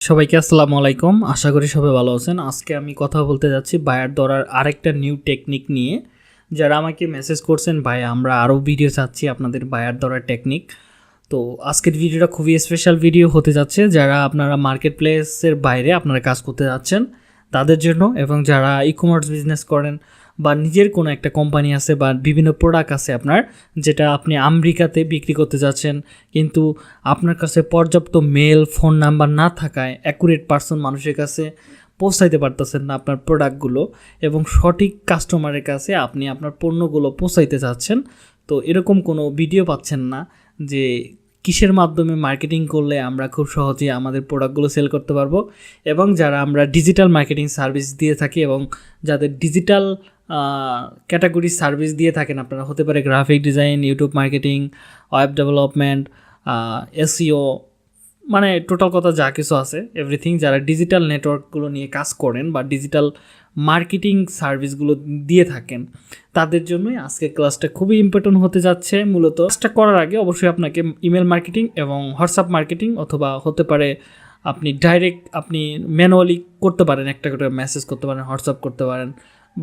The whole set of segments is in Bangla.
সবাইকে আসসালামু আলাইকুম। আশা করি সবাই ভালো আছেন। আজকে আমি কথা বলতে যাচ্ছি বায়ার ধরার আরেকটা নিউ টেকনিক নিয়ে। যারা আমাকে মেসেজ করছেন, ভাই আমরা আরও ভিডিও চাচ্ছি আপনাদের বায়ার ধরার টেকনিক। তো আজকের ভিডিওটা খুবই স্পেশাল ভিডিও হতে যাচ্ছে। যারা আপনারা মার্কেট প্লেসের বাইরে আপনারা কাজ করতে যাচ্ছেন তাদের জন্য, এবং যারা ই কমার্স বিজনেস করেন বা নিজের কোনো একটা কোম্পানি আছে বা বিভিন্ন প্রোডাক্ট আছে আপনার, যেটা আপনি আমেরিকাতে বিক্রি করতে যাচ্ছেন, কিন্তু আপনার কাছে পর্যাপ্ত মেল ফোন নাম্বার না থাকায় অ্যাকুরেট পার্সন মানুষের কাছে পৌঁছাইতে পারতেছেন না আপনার প্রোডাক্টগুলো, এবং সঠিক কাস্টমারের কাছে আপনি আপনার পণ্যগুলো পৌঁছাইতে চাচ্ছেন। তো এরকম কোনো ভিডিও পাচ্ছেন না যে কিসের মাধ্যমে মার্কেটিং করলে আমরা খুব সহজেই আমাদের প্রোডাক্টগুলো সেল করতে পারবো। এবং যারা আমরা ডিজিটাল মার্কেটিং সার্ভিস দিয়ে থাকি এবং যাদের ডিজিটাল ক্যাটাগরি সার্ভিস দিয়ে থাকেন আপনারা, হতে পারে graphic design, YouTube marketing, web development, SEO, মানে টোটাল কথা যা কিছু আছে এভরিথিং, যারা ডিজিটাল নেটওয়ার্কগুলো নিয়ে কাজ করেন বা ডিজিটাল মার্কেটিং সার্ভিসগুলো দিয়ে থাকেন, তাদের জন্যই আজকে ক্লাসটা খুবই ইম্পর্টেন্ট হতে যাচ্ছে। মূলত ক্লাসটা করার আগে অবশ্যই আপনাকে ইমেল মার্কেটিং এবং হোয়াটসঅ্যাপ মার্কেটিং, অথবা হতে পারে আপনি ডাইরেক্ট আপনি ম্যানুয়ালি করতে পারেন, একটা করে মেসেজ করতে পারেন, হোয়াটসঅ্যাপ করতে পারেন,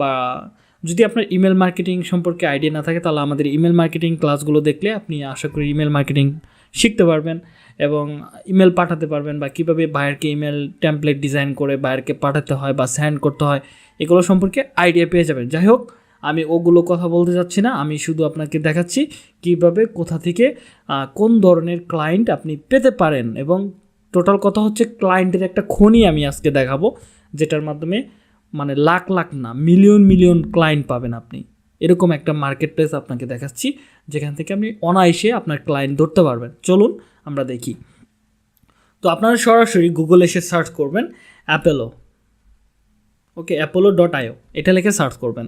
বা যদি আপনার ইমেল মার্কেটিং সম্পর্কে আইডিয়া না থাকে তাহলে আমাদের ইমেল মার্কেটিং ক্লাসগুলো দেখলে আপনি আশা করি ইমেল মার্কেটিং শিখতে পারবেন এবং ইমেল পাঠাতে পারবেন, বা কীভাবে বায়ারকে ইমেল টেমপ্লেট ডিজাইন করে বায়ারকে পাঠাতে হয় বা সেন্ড করতে হয় এগুলো সম্পর্কে আইডিয়া পেয়ে যাবেন। যাই হোক, আমি ওগুলো কথা বলতে যাচ্ছি না, আমি শুধু আপনাকে দেখাচ্ছি কীভাবে কোথা থেকে কোন ধরনের ক্লায়েন্ট আপনি পেতে পারেন, এবং টোটাল কথা হচ্ছে ক্লায়েন্টের একটা খনি আমি আজকে দেখাবো, যেটার মাধ্যমে মানে লাখ লাখ না মিলিয়ন মিলিয়ন ক্লায়েন্ট পাবেন আপনি। এরকম একটা মার্কেট প্লেস আপনাকে দেখাচ্ছি যেখান থেকে আপনি অনায়াসে আপনার ক্লায়েন্ট ধরতে পারবেন। চলুন আমরা দেখি। তো আপনারা সরাসরি গুগল এসে সার্চ করবেন অ্যাপোলো, ওকে, apollo.io এটা লিখে সার্চ করবেন।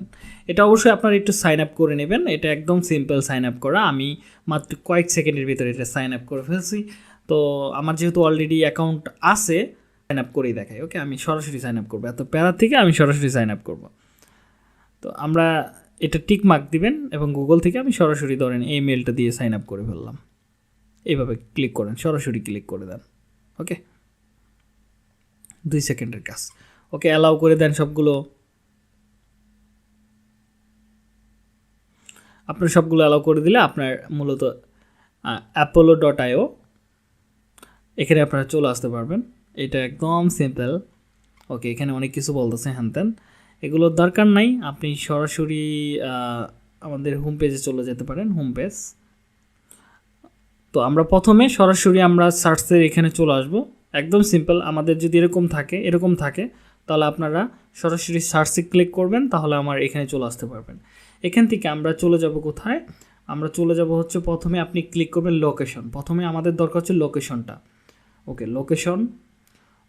এটা অবশ্যই আপনারা একটু সাইন আপ করে নেবেন। এটা একদম সিম্পল সাইন আপ করা, আমি মাত্র কয়েক সেকেন্ডের ভিতরে এটা সাইন আপ করে ফেলছি। তো আমার যেহেতু অলরেডি অ্যাকাউন্ট আছে, সাইন আপ করেই দেখাই। ওকে, আমি সরাসরি সাইন আপ করবো, এত প্যারা থেকে আমি সরাসরি সাইন আপ করবো। তো আমরা এটা টিক মার্ক দিবেন এবং গুগল থেকে আমি সরাসরি ধরেন এই মেলটা দিয়ে সাইন আপ করে ফেললাম। এইভাবে ক্লিক করেন, সরাসরি ক্লিক করে দেন। ওকে, 2 সেকেন্ডের কাজ। ওকে, অ্যালাউ করে দেন সবগুলো। আপনার সবগুলো অ্যালাউ করে দিলে আপনার মূলত apollo.io এখানে আপনারা চলে আসতে পারবেন। এটা একদম সিম্পল। ওকে, এখানে অনেক কিছু বলতেছে হ্যান, এগুলোর দরকার নাই, আপনি সরাসরি আমাদের হোম পেজে চলে যেতে পারেন, হোম পেজ। তো আমরা প্রথমে সরাসরি আমরা সার্চের এখানে চলে আসব, একদম সিম্পল। আমাদের যদি এরকম থাকে তাহলে আপনারা সরাসরি সার্চে ক্লিক করবেন, তাহলে আমার এখানে চলে আসতে পারবেন। এখান থেকে আমরা চলে যাব কোথায়, আমরা চলে যাব হচ্ছে প্রথমে আপনি ক্লিক করবেন লোকেশন। প্রথমে আমাদের দরকার হচ্ছে লোকেশনটা। ওকে, লোকেশন,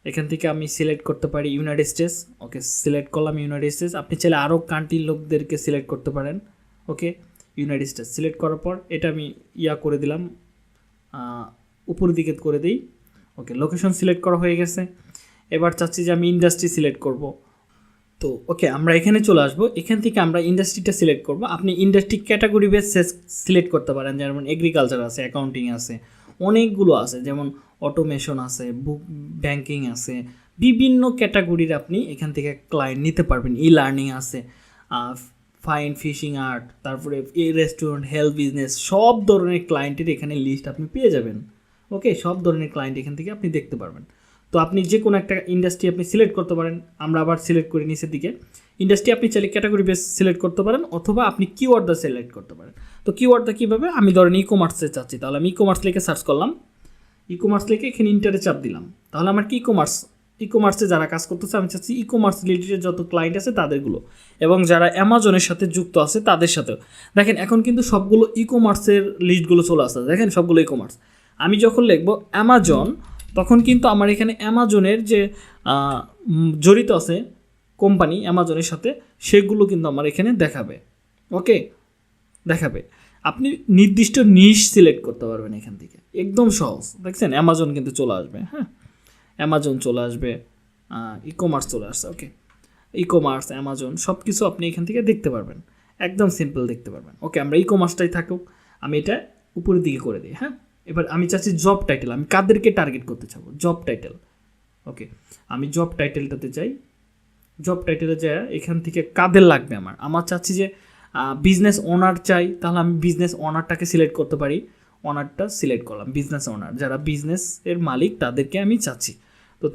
এখান থেকে আমি সিলেক্ট করতে পারি ইউনাইটেড স্টেটস। ওকে, সিলেক্ট করলাম ইউনাইটেড স্টেটস। আপনি চাইলে আরও কান্ট্রির লোকদেরকে সিলেক্ট করতে পারেন। ওকে, ইউনাইটেড স্টেটস সিলেক্ট করার পর এটা আমি করে দিলাম, উপরের দিকে করে দিই। ওকে, লোকেশন সিলেক্ট করা হয়ে গেছে। এবার চাচ্ছি যে আমি ইন্ডাস্ট্রি সিলেক্ট করব। তো ওকে, আমরা এখানে চলে আসবো। এখান থেকে আমরা ইন্ডাস্ট্রিটা সিলেক্ট করব। আপনি ইন্ডাস্ট্রি ক্যাটাগরি বেস সিলেক্ট করতে পারেন, যেমন এগ্রিকালচার আছে, অ্যাকাউন্টিং আছে, অনেকগুলো আছে, যেমন অটোমেশন আছে, বুক ব্যাংকিং আছে, বিভিন্ন ক্যাটাগরির আপনি এখান থেকে ক্লায়েন্ট নিতে পারবেন। ই লার্নিং আছে, ফাইন ফিশিং আর্ট, তারপরে এই রেস্টুরেন্ট, হেলথ বিজনেস, সব ধরনের ক্লায়েন্টের এখানে লিস্ট আপনি পেয়ে যাবেন। ওকে, সব ধরনের ক্লায়েন্ট এখান থেকে আপনি দেখতে পারবেন। তো আপনি যে কোনো একটা ইন্ডাস্ট্রি আপনি সিলেক্ট করতে পারেন। আমরা আবার সিলেক্ট করি নিচের দিকে ইন্ডাস্ট্রি, আপনি চাইলে ক্যাটাগরি বেস সিলেক্ট করতে পারেন, অথবা আপনি কিওয়ার্ডটা সিলেক্ট করতে পারেন। তো কিওয়ার্ডটা কীভাবে, আমি ধরেন ই কমার্সে চাচ্ছি, তাহলে আমি ই কমার্স লিখে সার্চ করলাম, ই কমার্স লিখে এখানে ইন্টারে চাপ দিলাম, তাহলে আমার কি ই কমার্সে যারা কাজ করতেছে আমি চাচ্ছি ই কমার্স রিলেটেড যত ক্লায়েন্ট আছে তাদেরগুলো, এবং যারা অ্যামাজনের সাথে যুক্ত আছে তাদের সাথেও। দেখেন এখন কিন্তু সবগুলো ই কমার্সের লিস্টগুলো চলে আসছে, দেখেন সবগুলো ই কমার্স। আমি যখন লিখবো অ্যামাজন, তখন কিন্তু আমার এখানে অ্যামাজনের যে জড়িত আছে কোম্পানি অ্যামাজনের সাথে, সেগুলো কিন্তু আমার এখানে দেখাবে। ওকে, দেখাবে। আপনি নির্দিষ্ট নিশ সিলেক্ট করতে পারবেন এখান থেকে, একদম সহজ। দেখছেন অ্যামাজন কিন্তু চলে আসবে, হ্যাঁ, অ্যামাজন চলে আসবে, ই কমার্স চলে আসছে। ওকে, ই কমার্স, অ্যামাজন সব কিছু আপনি এখান থেকে দেখতে পারবেন, একদম সিম্পল দেখতে পারবেন। ওকে, আমরা ই কমার্সটাই থাকুক, আমি এটা উপরের দিকে করে দিই। হ্যাঁ, এবার আমি চাচ্ছি জব টাইটেল, আমি কাদেরকে টার্গেট করতে চাবো, জব টাইটেল। ওকে, আমি জব টাইটেলটাতে যাই। জব টাইটেলে যায় এখান থেকে কাদের লাগবে আমার চাচ্ছি যে বিজনেস ওনার চাই, তাহলে আমি বিজনেস ওনারটাকে সিলেক্ট করতে পারি। ওনারটা সিলেক্ট করলাম, বিজনেস ওনার যারা বিজনেসের মালিক তাদেরকে আমি চাচ্ছি। তো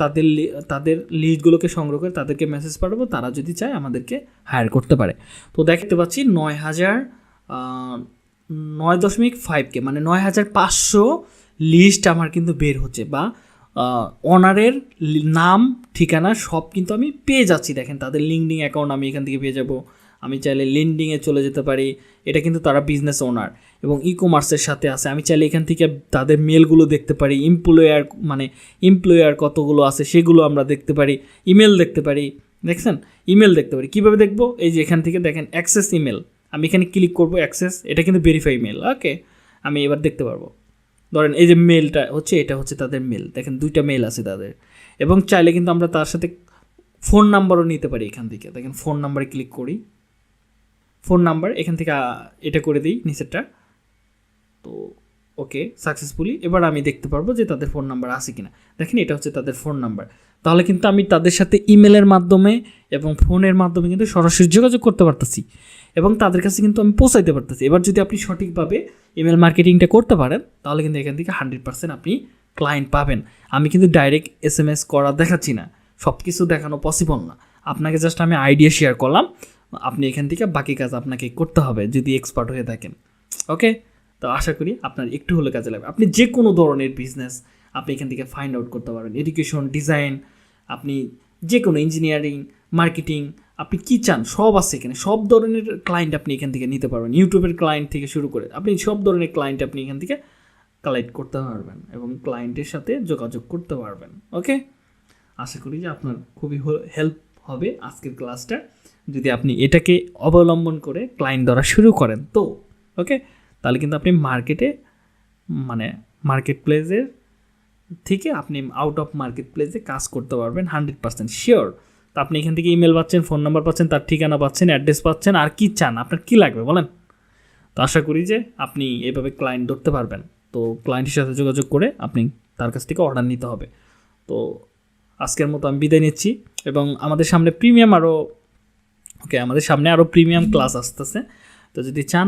তাদের লিস্টগুলোকে সংগ্রহ করে তাদেরকে মেসেজ পাঠাবো, তারা যদি চায় আমাদেরকে হায়ার করতে পারে। তো দেখতে পাচ্ছি 9,5K মানে 9,500 লিস্ট আমার কিন্তু বের হচ্ছে, বা অনারের নাম ঠিকানা সব কিন্তু আমি পেয়ে যাচ্ছি। দেখেন তাদের লিঙ্কডিং অ্যাকাউন্ট আমি এখান থেকে পেয়ে যাব। আমি চাইলে লিঙ্কডিংয়ে চলে যেতে পারি, এটা কিন্তু তারা বিজনেস ওনার এবং ই কমার্সের সাথে আছে। আমি চাইলে এখান থেকে তাদের মেলগুলো দেখতে পারি, এমপ্লয়ার কতগুলো আছে সেগুলো আমরা দেখতে পারি, ইমেল দেখতে পারি। দেখছেন, ইমেল দেখতে পারি। কীভাবে দেখবো? এই যে এখান থেকে দেখেন অ্যাক্সেস ইমেল, আমি এখানে ক্লিক করবো অ্যাক্সেস, এটা কিন্তু ভেরিফাই মেল। ওকে, আমি এবার দেখতে পারবো। ধরেন এই যে মেলটা হচ্ছে, এটা হচ্ছে তাদের মেল, দেখেন 2টা মেল আছে তাদের। এবং চাইলে কিন্তু আমরা তার সাথে ফোন নাম্বারও নিতে পারি এখান থেকে। দেখেন ফোন নাম্বারে ক্লিক করি, ফোন নাম্বার এখান থেকে এটা করে দিই নিচেরটা। তো ওকে, সাকসেসফুলি এবার আমি দেখতে পারবো যে তাদের ফোন নাম্বার আছে কিনা। দেখেন এটা হচ্ছে তাদের ফোন নাম্বার। তাহলে কিন্তু আমি তাদের সাথে ইমেলের মাধ্যমে এবং ফোনের মাধ্যমে কিন্তু সরাসরি যোগাযোগ করতে পারতেছি এবং তাদের কাছে কিন্তু আমি পৌঁছাইতে পারতেছি। এবার যদি আপনি সঠিকভাবে ইমেল মার্কেটিংটা করতে পারেন তাহলে কিন্তু এখান থেকে 100% আপনি ক্লায়েন্ট পাবেন। আমি কিন্তু ডাইরেক্ট SMS করা দেখাচ্ছি না, সব কিছু দেখানো পসিবল না। আপনাকে জাস্ট আমি আইডিয়া শেয়ার করলাম, আপনি এখান থেকে বাকি কাজ আপনাকে করতে হবে যদি এক্সপার্ট হয়ে থাকেন। ওকে, তো আশা করি আপনার একটু হলে কাজে লাগবে। আপনি যে কোনো ধরনের বিজনেস আপনি এখান থেকে ফাইন্ড আউট করতে পারবেন, এডুকেশন, ডিজাইন, আপনি যে কোনো ইঞ্জিনিয়ারিং, মার্কেটিং, আপনি কী চান সব আছে এখানে। সব ধরনের ক্লায়েন্ট আপনি এখান থেকে নিতে পারবেন, ইউটিউবের ক্লায়েন্ট থেকে শুরু করে আপনি সব ধরনের ক্লায়েন্ট আপনি এখান থেকে কালেক্ট করতে পারবেন এবং ক্লায়েন্টের সাথে যোগাযোগ করতে পারবেন। ওকে, আশা করি যে আপনার খুবই হেল্প হবে আজকের ক্লাসটা, যদি আপনি এটাকে অবলম্বন করে ক্লায়েন্ট ধরা শুরু করেন। তো ওকে, তাহলে কিন্তু আপনি মার্কেট প্লেসের থেকে আপনি আউট অফ মার্কেট প্লেসে কাজ করতে পারবেন 100% শিওর। তো আপনি এখান থেকে ইমেল পাচ্ছেন, ফোন নাম্বার পাচ্ছেন, তার ঠিকানা পাচ্ছেন, অ্যাড্রেস পাচ্ছেন, আর কি চান, আপনার কি লাগবে বলেন। তো আশা করি যে আপনি এভাবে ক্লায়েন্ট ধরতে পারবেন। তো ক্লায়েন্টের সাথে যোগাযোগ করে আপনি তার কাছ থেকে অর্ডার নিতে হবে। তো আজকের মতো আমি বিদায় নিচ্ছি এবং আমাদের সামনে আরও প্রিমিয়াম ক্লাস আসতেছে। তো যদি চান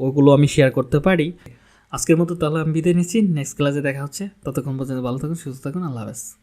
ওগুলো আমি শেয়ার করতে পারি। আজকের মতো তাহলে আমি বিদায় নিচ্ছি, নেক্সট ক্লাসে দেখা হচ্ছে। ততক্ষণ পর্যন্ত ভালো থাকুন, সুস্থ থাকুন, আল্লাহ হাফেজ।